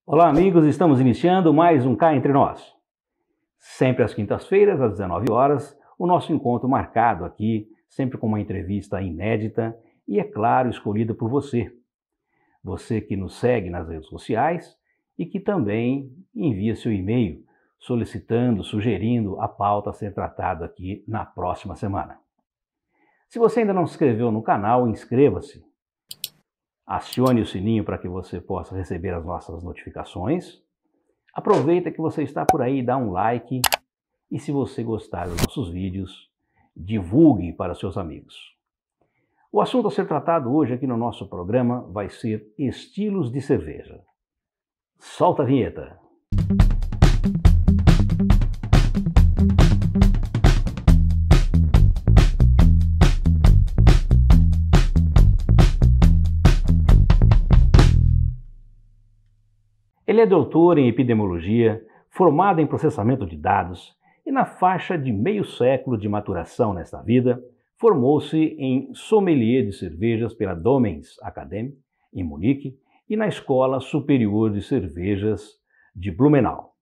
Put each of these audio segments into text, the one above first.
Olá, amigos, estamos iniciando mais um Cá Entre Nós. Sempre às quintas-feiras, às 19 horas, o nosso encontro marcado aqui, sempre com uma entrevista inédita e, é claro, escolhida por você. Você que nos segue nas redes sociais e que também envia seu e-mail solicitando, sugerindo a pauta a ser tratada aqui na próxima semana. Se você ainda não se inscreveu no canal, inscreva-se. Acione o sininho para que você possa receber as nossas notificações. Aproveita que você está por aí, dá um like e, se você gostar dos nossos vídeos, divulgue para seus amigos. O assunto a ser tratado hoje aqui no nosso programa vai ser estilos de cerveja. Solta a vinheta! Ele é doutor em epidemiologia, formado em processamento de dados e, na faixa de meio século de maturação nesta vida, formou-se em sommelier de cervejas pela Domens Academy, em Munique, e na Escola Superior de Cervejas de Blumenau.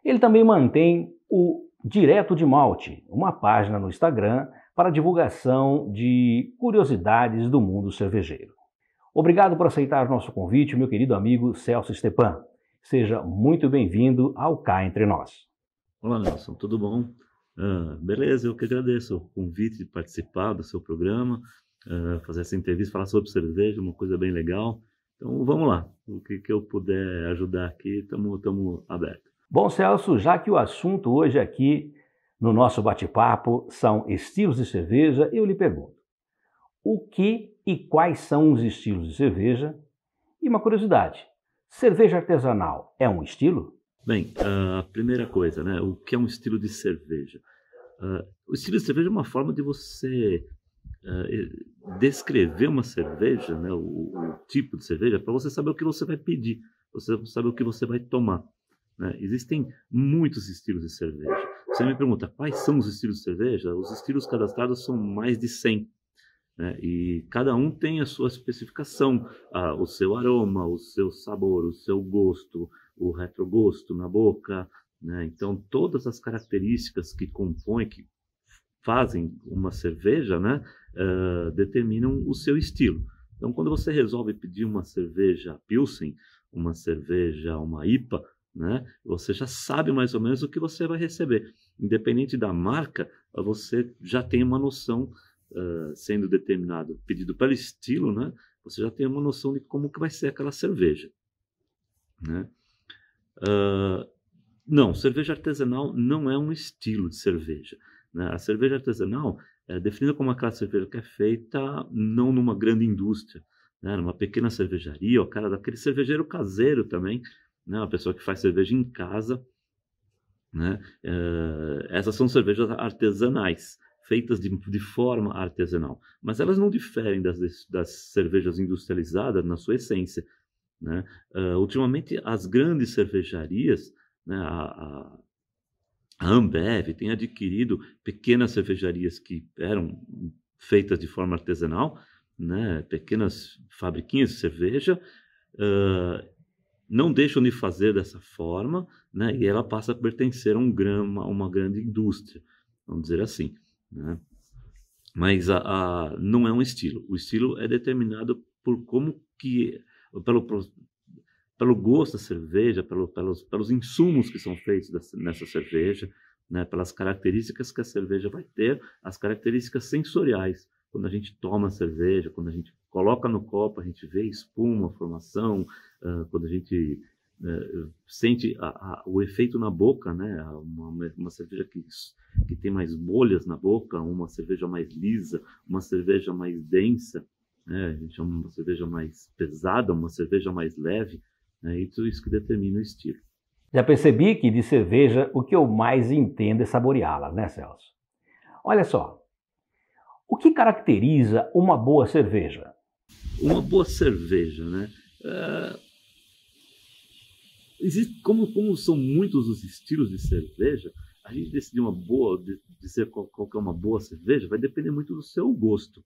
Ele também mantém o Direto de Malte, uma página no Instagram para divulgação de curiosidades do mundo cervejeiro. Obrigado por aceitar nosso convite, meu querido amigo Celso Stepan. Seja muito bem-vindo ao Cá Entre Nós. Olá, Nelson, tudo bom? Beleza, eu que agradeço o convite de participar do seu programa, fazer essa entrevista, falar sobre cerveja, uma coisa bem legal. Então, vamos lá. O que eu puder ajudar aqui, estamos abertos. Bom, Celso, já que o assunto hoje aqui no nosso bate-papo são estilos de cerveja, eu lhe pergunto, o que e quais são os estilos de cerveja? E uma curiosidade, cerveja artesanal é um estilo? Bem, a primeira coisa, né? O que é um estilo de cerveja? O estilo de cerveja é uma forma de você descrever uma cerveja, né? O tipo de cerveja, para você saber o que você vai pedir, você saber o que você vai tomar, né? Existem muitos estilos de cerveja. Você me pergunta, quais são os estilos de cerveja? Os estilos cadastrados são mais de 100. Né? E cada um tem a sua especificação, o seu aroma, o seu sabor, o seu gosto, o retrogosto na boca, né? Então todas as características que compõem, que fazem uma cerveja, né, determinam o seu estilo. Então quando você resolve pedir uma cerveja Pilsen, uma cerveja, uma IPA, né, você já sabe mais ou menos o que você vai receber. Independente da marca, você já tem uma noção, sendo determinado, pedido pelo estilo, né, você já tem uma noção de como que vai ser aquela cerveja, né? Não, cerveja artesanal não é um estilo de cerveja, né? A cerveja artesanal é definida como aquela cerveja que é feita não numa grande indústria, né, numa pequena cervejaria, o cara daquele cervejeiro caseiro também, né, uma pessoa que faz cerveja em casa, né? Essas são cervejas artesanais, feitas de forma artesanal, mas elas não diferem das cervejas industrializadas na sua essência, né? Ultimamente, as grandes cervejarias, né, a Ambev tem adquirido pequenas cervejarias que eram feitas de forma artesanal, né, pequenas fabriquinhas de cerveja, não deixam de fazer dessa forma, né, e ela passa a pertencer a uma grande indústria, vamos dizer assim, né? Mas não é um estilo. O estilo é determinado por como que, pelo gosto da cerveja, pelos insumos que são feitos nessa cerveja, né, pelas características que a cerveja vai ter, as características sensoriais. Quando a gente toma a cerveja, quando a gente coloca no copo, a gente vê espuma, formação, quando a gente sente o efeito na boca, né? Uma cerveja que tem mais bolhas na boca, uma cerveja mais lisa, uma cerveja mais densa, né? A gente chama uma cerveja mais pesada, uma cerveja mais leve, né? E tudo isso que determina o estilo. Já percebi que de cerveja o que eu mais entendo é saboreá-la, né, Celso? Olha só, o que caracteriza uma boa cerveja? Uma boa cerveja, né? Como são muitos os estilos de cerveja, a gente decidir dizer qual que é uma boa cerveja, vai depender muito do seu gosto,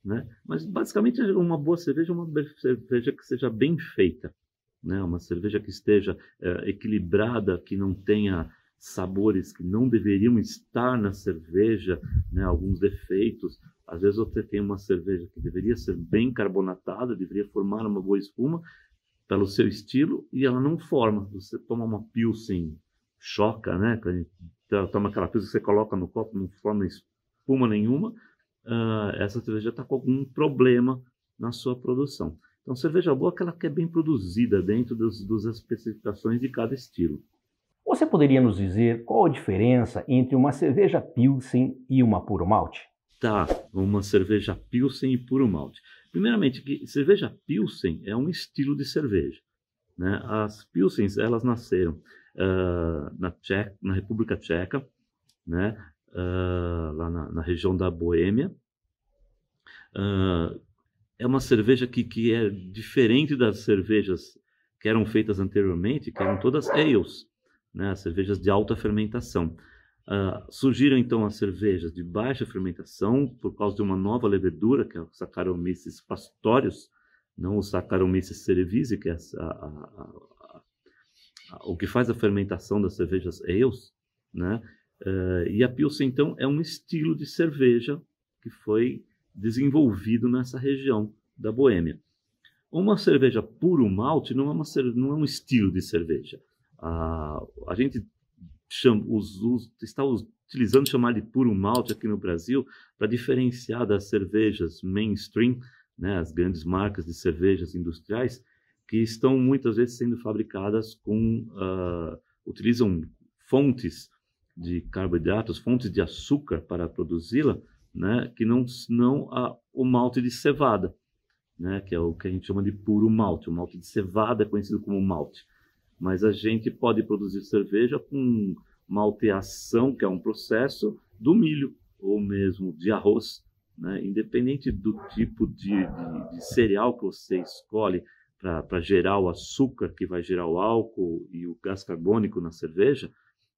né? Mas basicamente uma boa cerveja é uma cerveja que seja bem feita, né? Uma cerveja que esteja equilibrada, que não tenha sabores que não deveriam estar na cerveja, né? Alguns defeitos. Às vezes você tem uma cerveja que deveria ser bem carbonatada, deveria formar uma boa espuma pelo seu estilo, e ela não forma. Você toma uma Pilsen choca, né? Toma aquela Pilsen que você coloca no copo, não forma espuma nenhuma. Essa cerveja está com algum problema na sua produção. Então, cerveja boa é aquela que é bem produzida dentro das especificações de cada estilo. Você poderia nos dizer qual a diferença entre uma cerveja Pilsen e uma puro malte? Tá, uma cerveja Pilsen e puro malte. Primeiramente, que cerveja Pilsen é um estilo de cerveja, né? As Pilsens, elas nasceram na República Tcheca, né? Lá na região da Boêmia. É uma cerveja que é diferente das cervejas que eram feitas anteriormente, que eram todas ales, né? As cervejas de alta fermentação. Surgiram então as cervejas de baixa fermentação por causa de uma nova levedura, que é o Saccharomyces pastorius, não o Saccharomyces cerevisiae, que é o que faz a fermentação das cervejas ales, né? E a Pilsen, então, é um estilo de cerveja que foi desenvolvido nessa região da Boêmia. Uma cerveja puro malte não é um estilo de cerveja. A gente está utilizando chamar de puro malte aqui no Brasil para diferenciar das cervejas mainstream, né, as grandes marcas de cervejas industriais, que estão muitas vezes sendo fabricadas utilizam fontes de carboidratos, fontes de açúcar para produzi-la, né, que não o malte de cevada, né, que é o que a gente chama de puro malte. O malte de cevada é conhecido como malte. Mas a gente pode produzir cerveja com malteação, que é um processo do milho, ou mesmo de arroz, né? Independente do tipo de cereal que você escolhe para gerar o açúcar, que vai gerar o álcool e o gás carbônico na cerveja,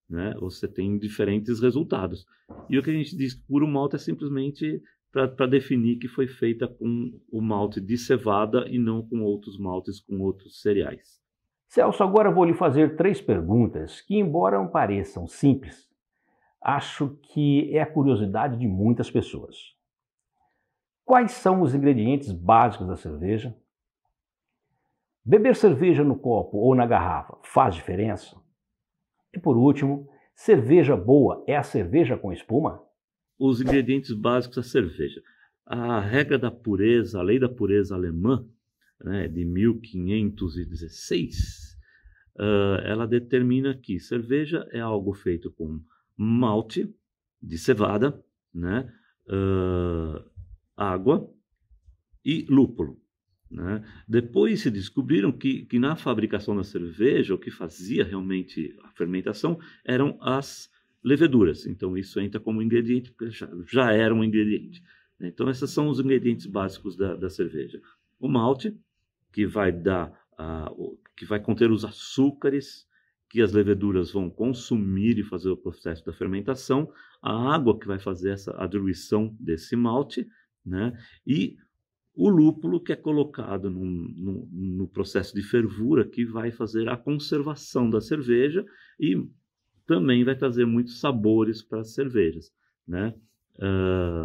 né? Você tem diferentes resultados. E o que a gente diz puro malte é simplesmente para definir que foi feita com o malte de cevada e não com outros maltes, com outros cereais. Celso, agora vou lhe fazer 3 perguntas que, embora pareçam simples, acho que é a curiosidade de muitas pessoas. Quais são os ingredientes básicos da cerveja? Beber cerveja no copo ou na garrafa faz diferença? E por último, cerveja boa é a cerveja com espuma? Os ingredientes básicos da cerveja. A regra da pureza, a lei da pureza alemã, né, de 1516, ela determina que cerveja é algo feito com malte de cevada, né, água e lúpulo, né? Depois se descobriram que na fabricação da cerveja, o que fazia realmente a fermentação eram as leveduras. Então isso entra como ingrediente, porque já era um ingrediente. Então esses são os ingredientes básicos da cerveja. O malte, que vai conter os açúcares que as leveduras vão consumir e fazer o processo da fermentação, a água que vai fazer a diluição desse malte, né? E o lúpulo, que é colocado no processo de fervura, que vai fazer a conservação da cerveja e também vai trazer muitos sabores para as cervejas, né?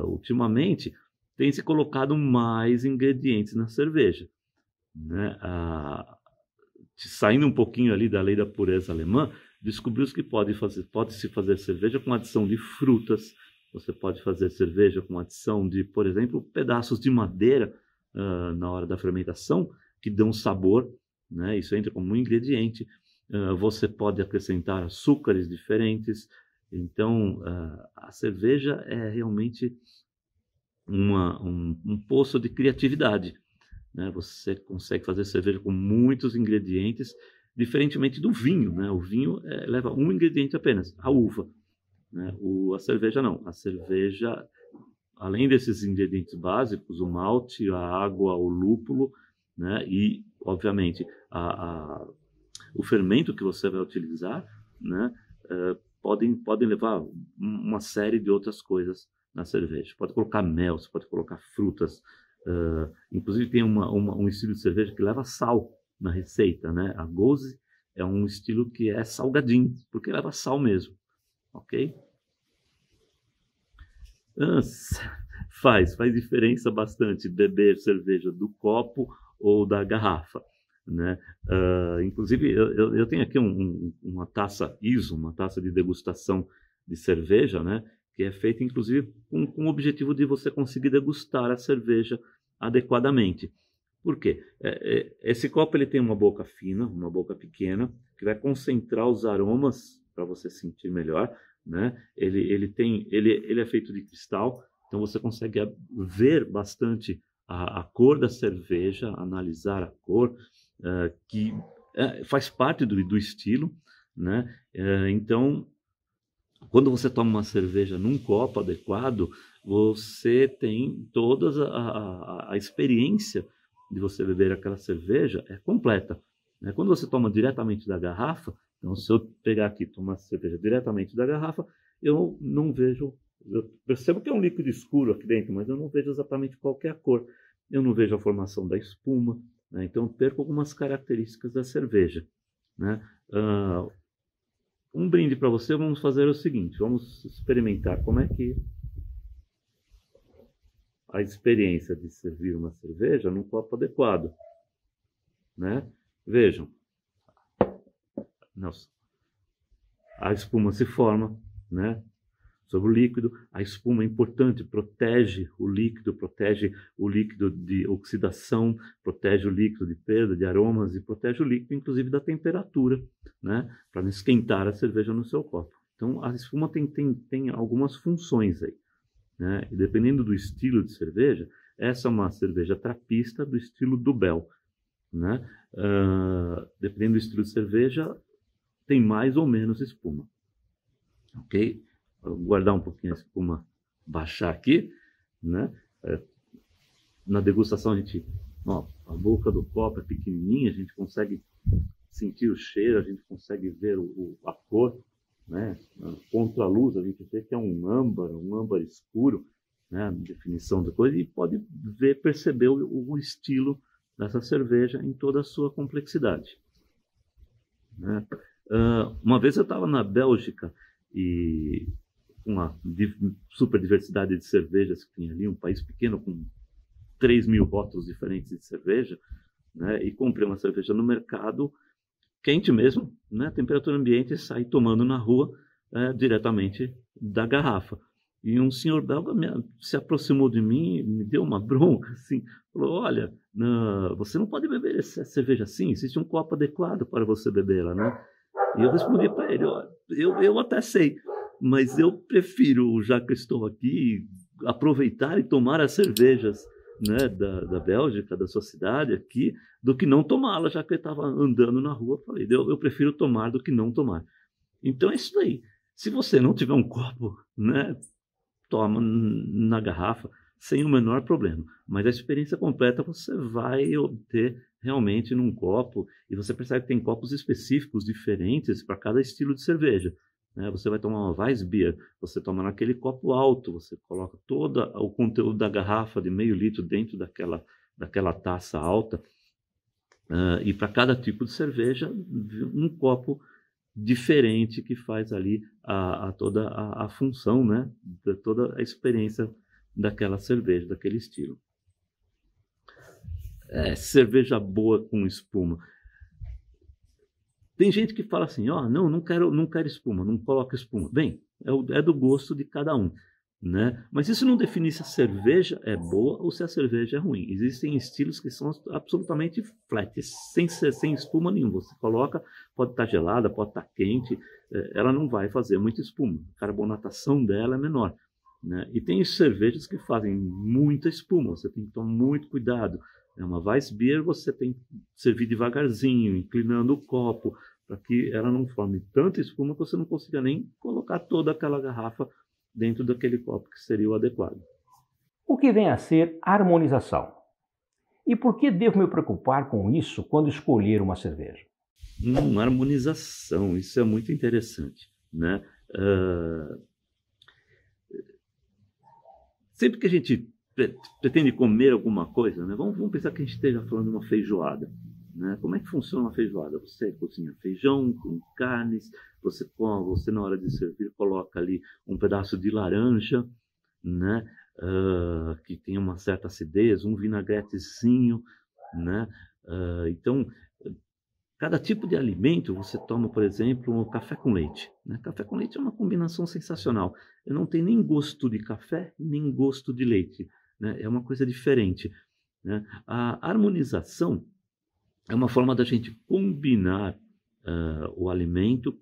Ultimamente tem se colocado mais ingredientes na cerveja, né? Saindo um pouquinho ali da lei da pureza alemã, descobriu-se que pode-se fazer cerveja com adição de frutas. Você pode fazer cerveja com adição de, por exemplo, pedaços de madeira na hora da fermentação, que dão sabor, né? Isso entra como um ingrediente. Você pode acrescentar açúcares diferentes. Então, a cerveja é realmente um poço de criatividade, né? Você consegue fazer cerveja com muitos ingredientes, diferentemente do vinho, né? O vinho leva um ingrediente apenas, a uva, né? A cerveja não. A cerveja, além desses ingredientes básicos, o malte, a água, o lúpulo, né? E, obviamente, o fermento que você vai utilizar, né? Podem levar uma série de outras coisas na cerveja. Pode colocar mel, você pode colocar frutas. Inclusive tem um estilo de cerveja que leva sal, na receita, né? A Gose é um estilo que é salgadinho, porque leva sal mesmo, ok? Faz diferença bastante beber cerveja do copo ou da garrafa, né? Inclusive, eu tenho aqui uma taça ISO, uma taça de degustação de cerveja, né? Que é feita, inclusive, com o objetivo de você conseguir degustar a cerveja adequadamente. Por quê? Esse copo ele tem uma boca fina, uma boca pequena, que vai concentrar os aromas para você sentir melhor, né? Ele é feito de cristal, então você consegue ver bastante a cor da cerveja, analisar a cor, que faz parte do estilo, né? Então, quando você toma uma cerveja num copo adequado, você tem toda a experiência de você beber aquela cerveja é completa, né? Quando você toma diretamente da garrafa, então se eu pegar aqui e tomar cerveja diretamente da garrafa, eu não vejo, eu percebo que é um líquido escuro aqui dentro, mas eu não vejo exatamente qual que é a cor, eu não vejo a formação da espuma, né? Então eu perco algumas características da cerveja, né? Um brinde para você, vamos fazer o seguinte, vamos experimentar como é que a experiência de servir uma cerveja num copo adequado, né? Vejam, nossa, a espuma se forma, né? Sobre o líquido, a espuma é importante, protege o líquido de oxidação, protege o líquido de perda de aromas e protege o líquido, inclusive, da temperatura, né? Para não esquentar a cerveja no seu copo. Então, a espuma tem algumas funções aí, né? E dependendo do estilo de cerveja, essa é uma cerveja trapista do estilo Duvel, né? Dependendo do estilo de cerveja, tem mais ou menos espuma, ok? Vou guardar um pouquinho a espuma, baixar aqui, né? Na degustação a boca do copo é pequenininha, a gente consegue sentir o cheiro, a gente consegue ver a cor, né? Contra a luz a gente vê que é um âmbar escuro, né? A definição da coisa, e pode perceber o estilo dessa cerveja em toda a sua complexidade, né? Uma vez eu estava na Bélgica e uma super diversidade de cervejas que tinha ali, um país pequeno com 3.000 rótulos diferentes de cerveja, né? E comprei uma cerveja no mercado, quente mesmo, né? Temperatura ambiente, e saí tomando na rua diretamente da garrafa. E um senhor belga se aproximou de mim, me deu uma bronca, assim, falou, olha, você não pode beber essa cerveja assim, existe um copo adequado para você bebê-la, né? E eu respondi para ele, eu até sei, mas eu prefiro, já que estou aqui, aproveitar e tomar as cervejas, né, da Bélgica, da sua cidade aqui, do que não tomá-la, já que eu estava andando na rua. Falei, eu prefiro tomar do que não tomar. Então é isso aí. Se você não tiver um copo, né, toma na garrafa, sem o menor problema. Mas a experiência completa você vai obter realmente num copo, e você percebe que tem copos específicos diferentes para cada estilo de cerveja, né? Você vai tomar uma Weissbier, você toma naquele copo alto, você coloca todo o conteúdo da garrafa de meio litro dentro daquela taça alta, e para cada tipo de cerveja, um copo diferente que faz ali toda a função, né? De toda a experiência daquela cerveja, daquele estilo. Cerveja boa com espuma. Tem gente que fala assim, não quero espuma, não coloca espuma. Bem, é do gosto de cada um, né? Mas isso não define se a cerveja é boa ou se a cerveja é ruim. Existem estilos que são absolutamente flat, sem espuma nenhuma. Você coloca, pode estar gelada, pode estar quente, ela não vai fazer muita espuma. A carbonatação dela é menor, né? E tem cervejas que fazem muita espuma, você tem que tomar muito cuidado. É uma Weissbier, você tem que servir devagarzinho, inclinando o copo, para que ela não forme tanta espuma que você não consiga nem colocar toda aquela garrafa dentro daquele copo que seria o adequado. O que vem a ser harmonização? E por que devo me preocupar com isso quando escolher uma cerveja? Harmonização, isso é muito interessante, né? Sempre que a gente pretende comer alguma coisa, né? Vamos pensar que a gente esteja falando de uma feijoada, né? Como é que funciona uma feijoada? Você cozinha feijão com carnes, você na hora de servir coloca ali um pedaço de laranja, né? Que tem uma certa acidez, um vinagretezinho, né? Então, cada tipo de alimento você toma, por exemplo, um café com leite, né? Café com leite é uma combinação sensacional. Não tem nem gosto de café, nem gosto de leite, né? É uma coisa diferente, né? A harmonização é uma forma da gente combinar o alimento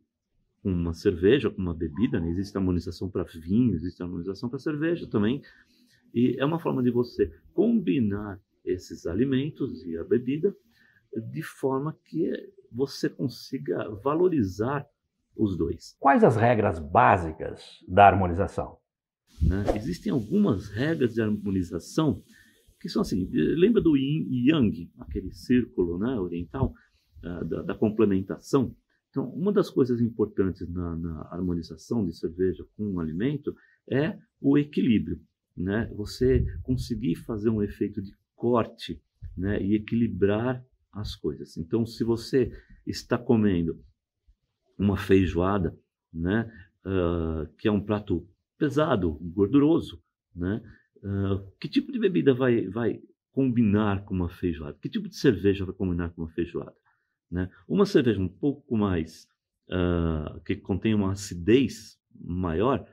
com uma cerveja, com uma bebida, né? Existe harmonização para vinho, existe harmonização para cerveja também. E é uma forma de você combinar esses alimentos e a bebida de forma que você consiga valorizar os dois. Quais as regras básicas da harmonização? Né? Existem algumas regras de harmonização que são assim, lembra do Yin e Yang, aquele círculo, né, oriental, da complementação? Então, uma das coisas importantes na harmonização de cerveja com um alimento é o equilíbrio, né? Você conseguir fazer um efeito de corte, né, e equilibrar as coisas. Então, se você está comendo uma feijoada, né, que é um prato pesado, gorduroso, né, que tipo de bebida vai combinar com uma feijoada? Que tipo de cerveja vai combinar com uma feijoada? Né? Uma cerveja um pouco mais, que contém uma acidez maior,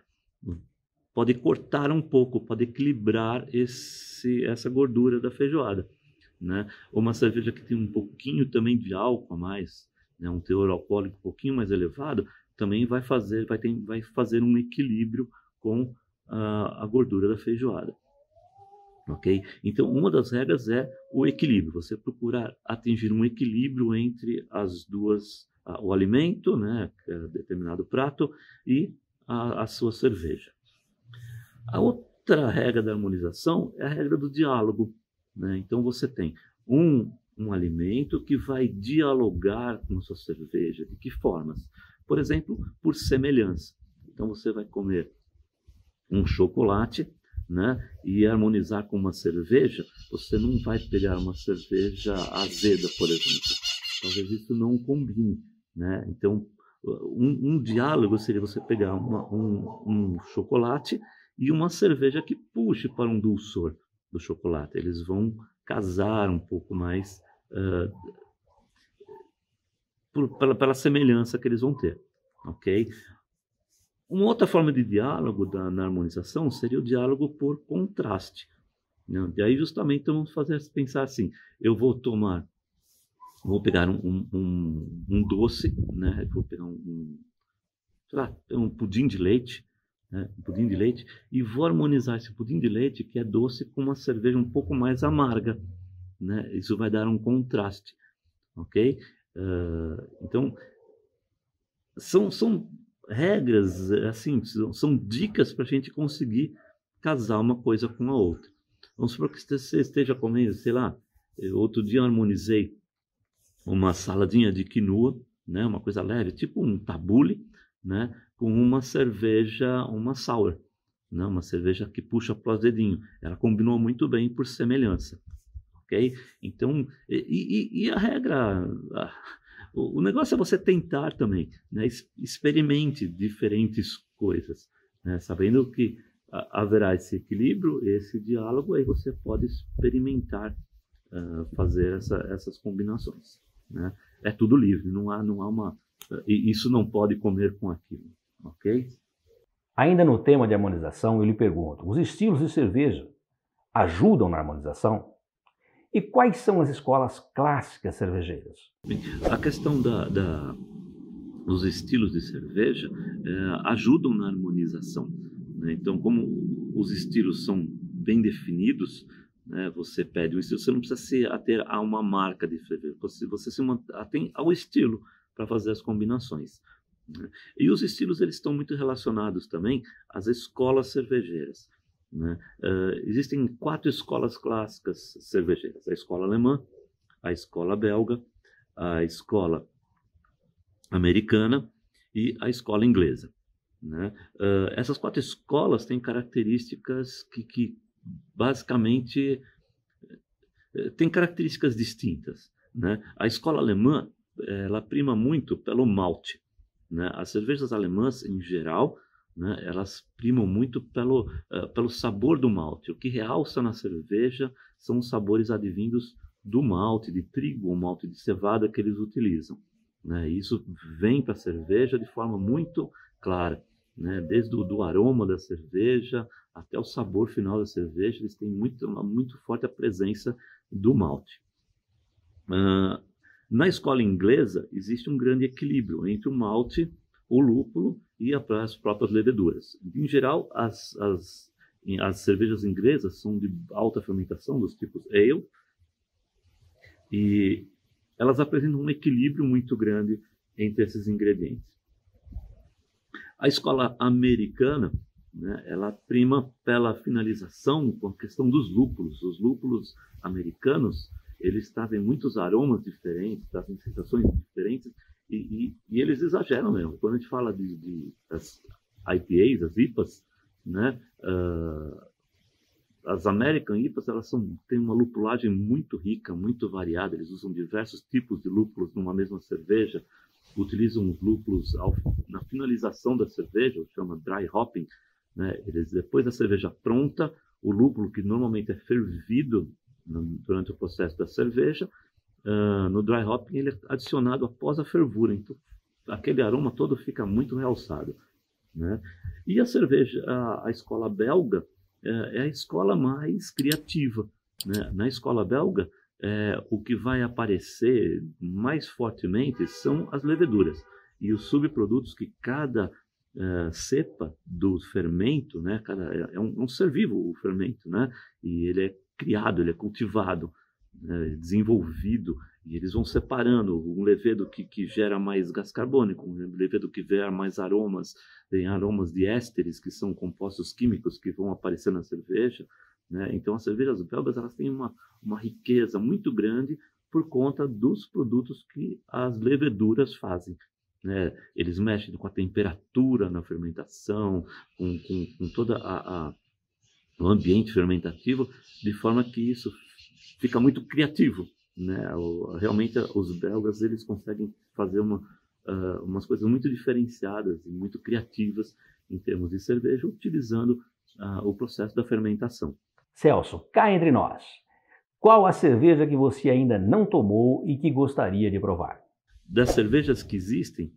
pode cortar um pouco, pode equilibrar essa gordura da feijoada. Né? Uma cerveja que tem um pouquinho também de álcool a mais, né? Um teor alcoólico um pouquinho mais elevado, também vai fazer um equilíbrio com a gordura da feijoada. Ok? Então, uma das regras é o equilíbrio. Você procurar atingir um equilíbrio entre as duas, o alimento, né, determinado prato, e a sua cerveja. A outra regra da harmonização é a regra do diálogo, né? Então, você tem um alimento que vai dialogar com a sua cerveja. De que formas? Por exemplo, por semelhança. Então, você vai comer um chocolate, né, e harmonizar com uma cerveja. Você não vai pegar uma cerveja azeda, por exemplo. Talvez isso não combine, né? Então, um diálogo seria você pegar um chocolate e uma cerveja que puxe para um dulçor do chocolate. Eles vão casar um pouco mais pela semelhança que eles vão ter, ok? Uma outra forma de diálogo na harmonização seria o diálogo por contraste, né? E aí justamente vamos pensar assim, vou pegar um doce, né? Vou pegar um pudim de leite, né? Um pudim de leite, e vou harmonizar esse pudim de leite, que é doce, com uma cerveja um pouco mais amarga, né? Isso vai dar um contraste, ok? Então, são regras, assim, são dicas para a gente conseguir casar uma coisa com a outra. Vamos supor que você esteja comendo, sei lá, outro dia eu harmonizei uma saladinha de quinoa, né, uma coisa leve, tipo um tabule, né, com uma cerveja, uma sour, né, uma cerveja que puxa para os dedinhos. Ela combinou muito bem por semelhança, ok? Então, e a regra... O negócio é você tentar também, né? Experimente diferentes coisas, né? Sabendo que haverá esse equilíbrio, esse diálogo, aí você pode experimentar fazer essas combinações, né? É tudo livre, não há uma... Isso não pode comer com aquilo, ok? Ainda no tema de harmonização, eu lhe pergunto, os estilos de cerveja ajudam na harmonização? E quais são as escolas clássicas cervejeiras? Bem, a questão dos estilos de cerveja ajudam na harmonização, né? Então, como os estilos são bem definidos, né, você pede um estilo, você não precisa se ater a uma marca de cerveja, você se atém ao estilo para fazer as combinações, né? E os estilos eles estão muito relacionados também às escolas cervejeiras, né? Existem 4 escolas clássicas cervejeiras: a escola alemã, a escola belga, a escola americana e a escola inglesa, né? Essas 4 escolas têm características que basicamente têm características distintas, né? A escola alemã, ela prima muito pelo malte, né? As cervejas alemãs, em geral, né, elas primam muito pelo sabor do malte. O que realça na cerveja são os sabores advindos do malte de trigo ou malte de cevada que eles utilizam, né? Isso vem para a cerveja de forma muito clara, né? Desde o aroma da cerveja até o sabor final da cerveja, eles têm muito forte a presença do malte. Na escola inglesa, existe um grande equilíbrio entre o malte, o lúpulo e as próprias leveduras. Em geral, as cervejas inglesas são de alta fermentação, dos tipos ale, e elas apresentam um equilíbrio muito grande entre esses ingredientes. A escola americana, né, ela prima pela finalização com a questão dos lúpulos. Os lúpulos americanos, eles trazem muitos aromas diferentes, trazem sensações diferentes, e eles exageram mesmo. Quando a gente fala das IPAs, as IPAs, né, as American IPAs, elas têm uma lupulagem muito rica, muito variada. Eles usam diversos tipos de lúpulos numa mesma cerveja, utilizam os lúpulos na finalização da cerveja, chama dry hopping, né? Eles, depois da cerveja pronta, o lúpulo, que normalmente é fervido durante o processo da cerveja, no dry hopping ele é adicionado após a fervura, então aquele aroma todo fica muito realçado, né? E a cerveja, a escola belga, é a escola mais criativa, né? Na escola belga, o que vai aparecer mais fortemente são as leveduras e os subprodutos que cada cepa do fermento, né? É um ser vivo o fermento, né? E ele é criado, ele é cultivado, desenvolvido, e eles vão separando um levedo que gera mais gás carbônico, um levedo que gera mais aromas, tem aromas de ésteres, que são compostos químicos que vão aparecer na cerveja, né? Então as cervejas belgas, elas têm uma riqueza muito grande por conta dos produtos que as leveduras fazem, né? Eles mexem com a temperatura na fermentação, com todo o ambiente fermentativo, de forma que isso fica muito criativo, né? Realmente os belgas, eles conseguem fazer umas coisas muito diferenciadas e muito criativas em termos de cerveja, utilizando o processo da fermentação. Celso, cá entre nós, qual a cerveja que você ainda não tomou e que gostaria de provar? Das cervejas que existem,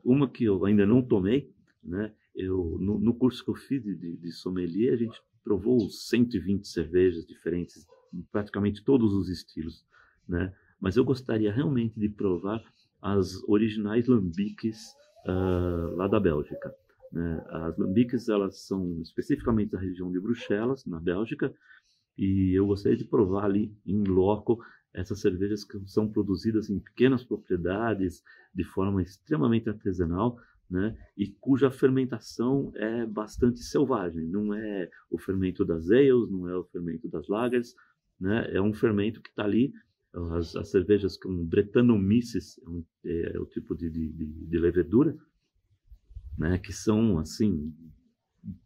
uma que eu ainda não tomei, né? No curso que eu fiz de sommelier, a gente provou 120 cervejas diferentes, praticamente todos os estilos, né? Mas eu gostaria realmente de provar as originais lambiques lá da Bélgica, né? As lambiques, elas são especificamente da região de Bruxelas, na Bélgica, e eu gostaria de provar ali em loco essas cervejas que são produzidas em pequenas propriedades, de forma extremamente artesanal, né? E cuja fermentação é bastante selvagem. Não é o fermento das ales, não é o fermento das lagers, né? É um fermento que está ali. As cervejas com Brettanomyces é o tipo de levedura, né? Que são assim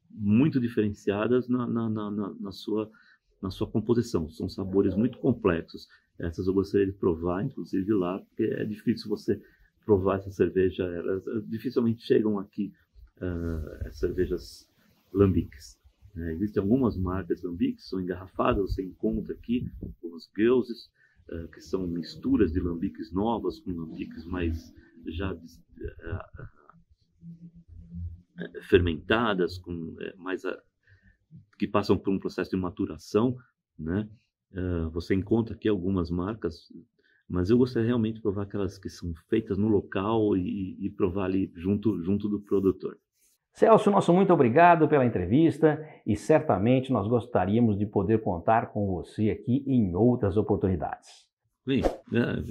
muito diferenciadas na sua composição. São sabores muito complexos. Essas eu gostaria de provar, inclusive lá, porque é difícil você provar essa cerveja. Elas dificilmente chegam aqui, as cervejas lambiques. Existem algumas marcas lambiques, são engarrafadas, você encontra aqui, como os Geuses, que são misturas de lambiques novas com lambiques mais já fermentadas, que passam por um processo de maturação, né? Você encontra aqui algumas marcas, mas eu gostaria realmente de provar aquelas que são feitas no local e provar ali junto do produtor. Celso, nosso muito obrigado pela entrevista e certamente nós gostaríamos de poder contar com você aqui em outras oportunidades. Bem,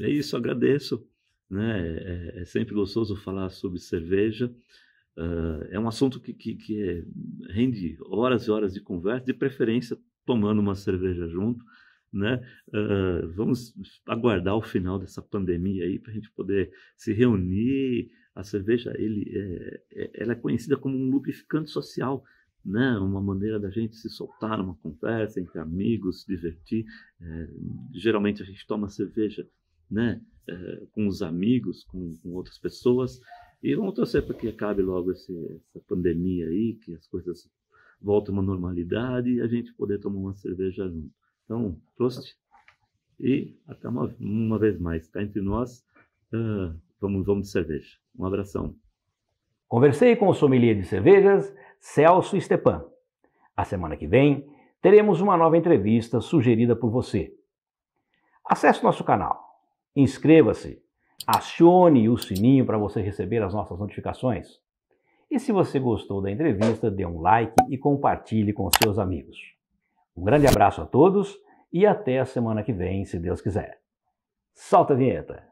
é isso, agradeço, né? É sempre gostoso falar sobre cerveja. É um assunto que rende horas e horas de conversa, de preferência tomando uma cerveja junto, né? Vamos aguardar o final dessa pandemia aí para a gente poder se reunir. A cerveja ela é conhecida como um lubrificante social, né? Uma maneira da gente se soltar numa conversa entre amigos, se divertir. Geralmente a gente toma cerveja, né? Com os amigos, com outras pessoas. E vamos torcer para que acabe logo essa pandemia aí, que as coisas voltem a uma normalidade e a gente poder tomar uma cerveja junto. Então, Prost e até uma vez mais. Cá entre nós, vamos de cerveja. Um abração. Conversei com o sommelier de cervejas, Celso Stepan. A semana que vem, teremos uma nova entrevista sugerida por você. Acesse nosso canal, inscreva-se, acione o sininho para você receber as nossas notificações. E se você gostou da entrevista, dê um like e compartilhe com seus amigos. Um grande abraço a todos e até a semana que vem, se Deus quiser. Solta a vinheta!